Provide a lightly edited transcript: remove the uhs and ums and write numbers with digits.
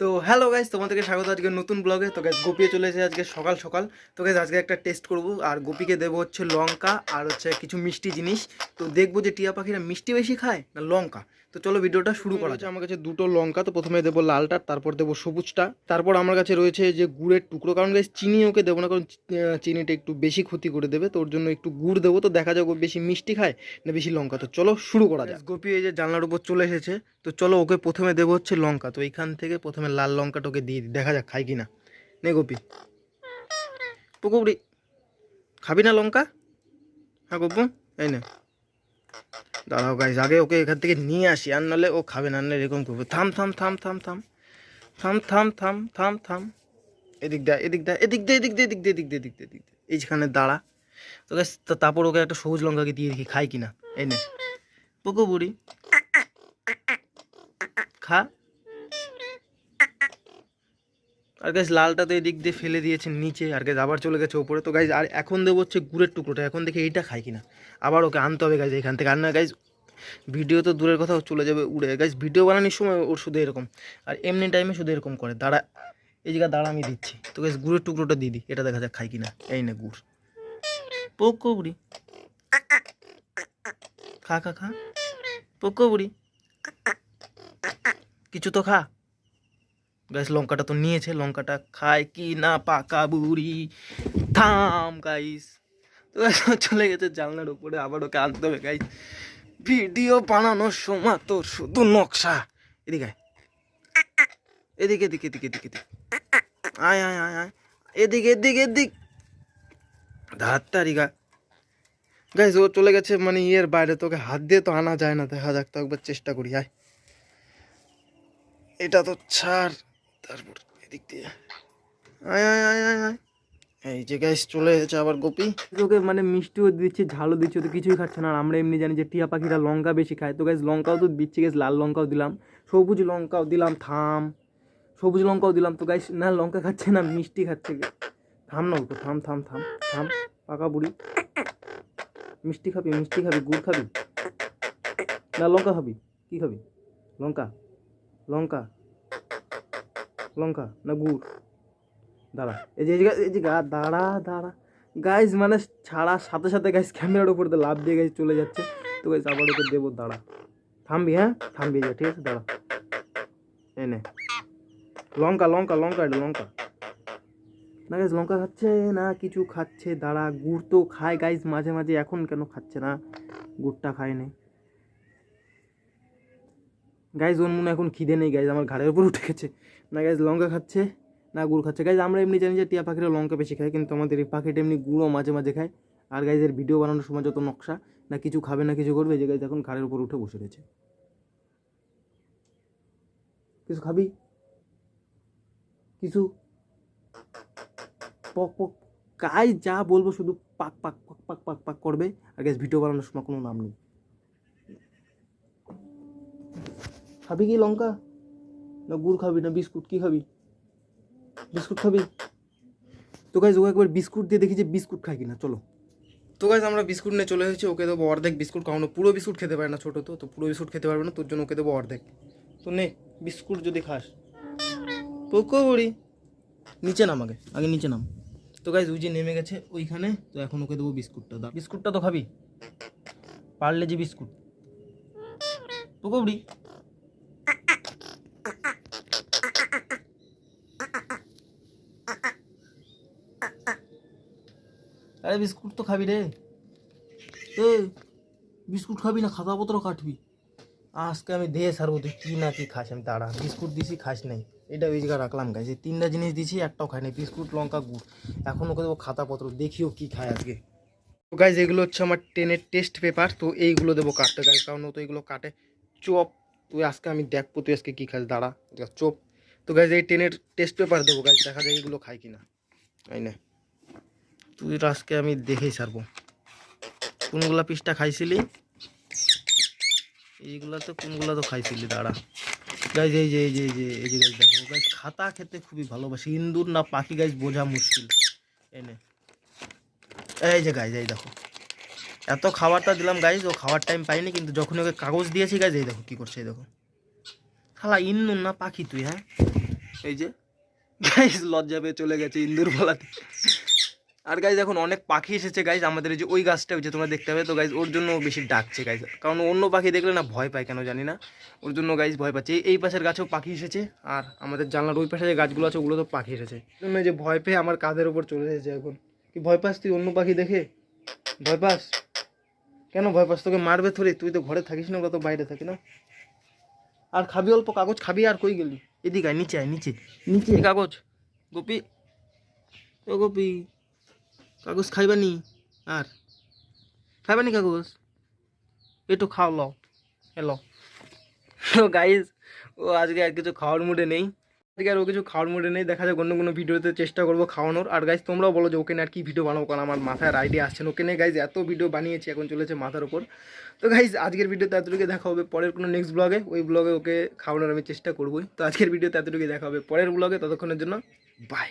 তো hello guys, তোমাদেরকে স্বাগত আজকে নতুন ব্লগে। তো গাইস গোপি চলে এসেছে আজকে সকাল সকাল। তো গাইস আজকে একটা টেস্ট করব, আর গোপিকে দেবো হচ্ছে লঙ্কা আর হচ্ছে কিছু মিষ্টি জিনিস। তো দেখবো যে টিয়া পাখিরা মিষ্টি বেশি খায় না লঙ্কা। তো চলো ভিডিওটা শুরু করা যাক। আমার কাছে দুটো লঙ্কা, তো প্রথমে দেবো লালটা, তারপর দেবো সবুজটা, তারপর আমার কাছে রয়েছে যে গুড়ের টুকরো, কারণ গাইস চিনি ওকে দেবো না, কারণ চিনিটা একটু বেশি ক্ষতি করে দেবে। তো ওর জন্য একটু গুড় দেবো। তো দেখা যাক ও বেশি মিষ্টি খায় না বেশি লঙ্কা। তো চলো শুরু করা যাক। গোপি এই যে জানলার উপর চলে এসেছে। তো চলো ওকে প্রথমে দেবো হচ্ছে লঙ্কা। তো এইখান থেকে প্রথমে লাল লঙ্কাটা ওকে দিয়ে দিই, দেখা যাক খাই কিনা। নে গোপি, পুকুরি খাবি না লঙ্কা? হ্যাঁ গপু, এই না, দাঁড়াও গাইজ, আগে ওকে এখান থেকে নিয়ে আসি, আর নাহলে ও খাবে না, নাহলে এরকম করবে। থাম থাম থাম থাম থাম থাম থাম থাম থাম থাম, এদিক দা এদিক দা এদিক দে এদিক দে এদিক দে এদিক দে এদিক দে এদিক দে, এইখানে দাঁড়া। তো গাইজ তারপর ওকে একটা সবুজ লঙ্কাকে দিয়ে দেখি খাই কিনা। এই নে পুকু বুড়ি, খা। আর গাইজ লালটা তো এদিক দিয়ে ফেলে দিয়েছে নিচে, আর গাইজ আবার চলে গেছে ওপরে। তো গাইজ আর এখন দেবো হচ্ছে গুড়ের টুকরোটা, এখন দেখে এইটা খাই কিনা। আবার ওকে আনতে হবে গাইজ এখান থেকে, আর না গাইজ ভিডিও তো দূরের কথা চলে যাবে উড়ে। গাইজ ভিডিও বানানোর সময় ওর শুধু এরকম, আর এমনি টাইমে শুধু এরকম করে। দাঁড়া, এই জায়গা দাঁড়া, আমি দিচ্ছি। তো গাইজ গুড়ের টুকরোটা দিয়ে দিই, এটা দেখা যাক খাই কিনা। এই না গুড়, পোকো বুড়ি, খা খা খা, পোকো বুড়ি, কিছু তো খা। গাইস লঙ্কাটা তো নিয়েছে, লঙ্কাটা খায় কি না পাকা বুড়ি। থাম গাইস। তো চলে গেছে জানলার উপরে, আবার ওকে আনতে হবে গাইস। ভিডিও বানানোর সময় তো শুধু নকশা। এদিকে আয়, এদিকে এদিকে এদিকে এদিকে এদিকে, আয় আয় আয় আয়, এদিকে এদিকে এদিক, ধাত্তারিগা। গাইস ও চলে গেছে মানে ইয়ের বাইরে, তোকে হাত দিয়ে তো আনা যায় না। দেখা যাক, তো একবার চেষ্টা করি। আয়, এটা তো ছাড়, তারপর এদিক দিয়ে আয় আয় আয় আয় আয়। এই যে গাইস চলে এসেছে আবার গোপি। ওকে মানে মিষ্টিও দিচ্ছে, ঝালও দিচ্ছে, তো কিছুই খাচ্ছে না। আর আমরা এমনি জানি যে টিয়া পাখিরা লঙ্কা বেশি খায়। তো গাইস লঙ্কাও তো দিচ্ছি গাইস, লাল লঙ্কাও দিলাম, সবুজ লঙ্কাও দিলাম। থাম, সবুজ লঙ্কাও দিলাম। তো গাইস না লঙ্কা খাচ্ছে না মিষ্টি খাচ্ছে। থাম না ওকে, থাম থাম থাম থাম, পাকা বুড়ি। মিষ্টি খাবি, মিষ্টি খাবি, গুড় খাবি না লঙ্কা খাবি? কি খাবি? লঙ্কা, লঙ্কা, লঙ্কা না গুড়? দাঁড়া, এই যে এই যে দাঁড়া দাঁড়া। গাইজ মানে ছাড়ার সাথে সাথে গাইজ ক্যামেরার উপর দিয়ে লাভ দিয়ে গাইজ চলে যাচ্ছে। তো গাইজ আবার ওকে দেবো, দাঁড়া, থামবি? হ্যাঁ থামবি, যা ঠিক আছে, দাঁড়া। এনে লঙ্কা লঙ্কা লঙ্কা, এটা লঙ্কা না গাইজ, লঙ্কা খাচ্ছে না, কিছু খাচ্ছে। দাঁড়া, গুড় তো খায় গাইজ মাঝে মাঝে, এখন কেন খাচ্ছে না? গুড়টা খায়নি গাইজ, ওর মনে এখন খিদে নেই গাইজ, আমার ঘাড়ের উপর উঠে গেছে। না গাইজ লঙ্কা খাচ্ছে না গুড় খাচ্ছে। গাইজ আমরা এমনি জানি যে টিয়া পাখিরা লঙ্কা বেশি খায়, কিন্তু আমাদের এই পাখিটা এমনি গুড়ও মাঝে মাঝে খায়। আর গাইজের ভিডিও বানানোর সময় যত নকশা, না কিছু খাবে না কিছু করবে, যে গাইজ এখন ঘাড়ের উপর উঠে বসে রয়েছে। কিছু খাবি? কিছু পক পক, গাইজ যা বলবো শুধু পাক পাক পাক পাক পাক পাক করবে। আর গাইজ ভিডিও বানানোর সময় কোনো নাম নেই। খাবি কি লঙ্কা না গুড় খাবি না বিস্কুট? কি খাবি? বিস্কুট খাবি? তো গাইজ ওকে একবার বিস্কুট দিয়ে দেখি যে বিস্কুট খাই কিনা। চলো। তো গাইজ আমরা বিস্কুট নিয়ে চলে এসেছি, ওকে দেবো অর্ধেক বিস্কুট, কারণ পুরো বিস্কুট খেতে পারে না, ছোটো তো পুরো বিস্কুট খেতে পারবে না, তোর জন্য ওকে দেবো অর্ধেক। তো নে বিস্কুট যদি খাস। পোকো বুড়ি, নিচে নাম, আগে আগে নিচে নাম। তো গাইজ ওই যে নেমে গেছে ওইখানে। তো এখন ওকে দেবো বিস্কুটটা। দা বিস্কুটটা তো খাবি, পারলে যে বিস্কুট। পোকো বুড়ি, আরে বিস্কুট তো খাবি রে। এ বিস্কুট খাবি না খাতাপত্র কাটবি? আজকে আমি দিয়ে সারবো, তুই কী না কি খাস। আমি দাঁড়া, বিস্কুট দিছি খাস নাই, এটা ওই জায়গায় রাখলাম গাইজ। এই তিনটা জিনিস দিছি, একটাও খাই নাই, বিস্কুট লঙ্কা গুড়। এখন ওকে দেবো খাতাপত্র, দেখিও কি খায় আজকে। তো গাইজ এগুলো হচ্ছে আমার 10-এর টেস্ট পেপার। তো এইগুলো দেবো কাটতে গাইজ, কারণ ও তো এগুলো কাটে। চপ, তুই আজকে আমি দেখবো তুই আজকে কী খাস, দাঁড়া চপ। তো গাইজ এই 10-এর টেস্ট পেপার দেবো গাইজ, দেখা যায় এগুলো খাই কিনা। তাই না, তুই আজকে আমি দেখেই সারবো কোনগুলা পিসটা খাইছিলি। এইগুলা তো কোনগুলা তো খাইছিলি, দাঁড়া গাইজ। এই যে এই যে এই যে এই যে গাইজ দেখো গাইজ, খাতা খেতে খুবই ভালোবাসি, ইন্দুর না পাখি গাইজ বোঝা মুশকিল। এনে এই যে গাইজ, এই দেখো এত খাবারটা দিলাম গাইজ, ও খাওয়ার টাইম পাইনি, কিন্তু যখন ওকে কাগজ দিয়েছি গাইজ, এই দেখো কী করছে, এই দেখো। খালা ইন্দুর না পাখি তুই? হ্যাঁ এই যে গাইস লজ্জা পেয়ে চলে গেছে ইন্দুর বলাতে। আর গাইজ এখন অনেক পাখি এসেছে গাইজ আমাদের এই যে ওই গাছটা ওই যে তোমরা দেখতে পাবে, তো গাইজ ওর জন্য বেশি ডাকছে গাইজ, কারণ অন্য পাখি দেখলে না ভয় পায় কেন জানি না, ওর জন্য গাইজ ভয় পাচ্ছে। এই পাশের গাছেও পাখি এসেছে, আর আমাদের জানলার ওই পাশে যে গাছগুলো আছে ওগুলো তো পাখি এসেছে, জন্য যে ভয় পেয়ে আমার কাঁধের উপর চলে এসেছে এখন। কি ভয় পাস তুই অন্য পাখি দেখে? ভয় পাস কেন? ভয় পাস? তোকে মারবে থরি, তুই তো ঘরে থাকিস না, ওরা তো বাইরে থাকে না। আর খাবি অল্প কাগজ খাবি, আর কই গেলি? এদিকে আয়, নিচে আয়, নিচে নিচে কাগজ। গোপী, ও গোপী, কাগজ খাইবানি? আর খাইবানি কাগজ? একটু খাও, লো এলো। তো গাইজ ও আজকে আর কিছু খাওয়ার মুডে নেই, আজকে আর ও কিছু খাওয়ার মুডে নেই। দেখা যাক অন্য কোনো ভিডিওতে চেষ্টা করবো খাওয়ানোর। আর গাইজ তোমরাও বলো যে ওকে নিয়ে আর কি ভিডিও বানাবো, কারণ আমার মাথায় আইডিয়া আসছে না। ওকে নিয়ে গাইজ এত ভিডিও বানিয়েছি, এখন চলেছে মাথার উপর। তো গাইজ আজকের ভিডিওতে এতটুকু, দেখা হবে পরের কোনো নেক্সট ব্লগে, ওই ব্লগে ওকে খাওয়ানোর আমি চেষ্টা করবোই। তো আজকের ভিডিওতে এতটুকু, দেখা হবে পরের ব্লগে, ততক্ষণের জন্য বাই।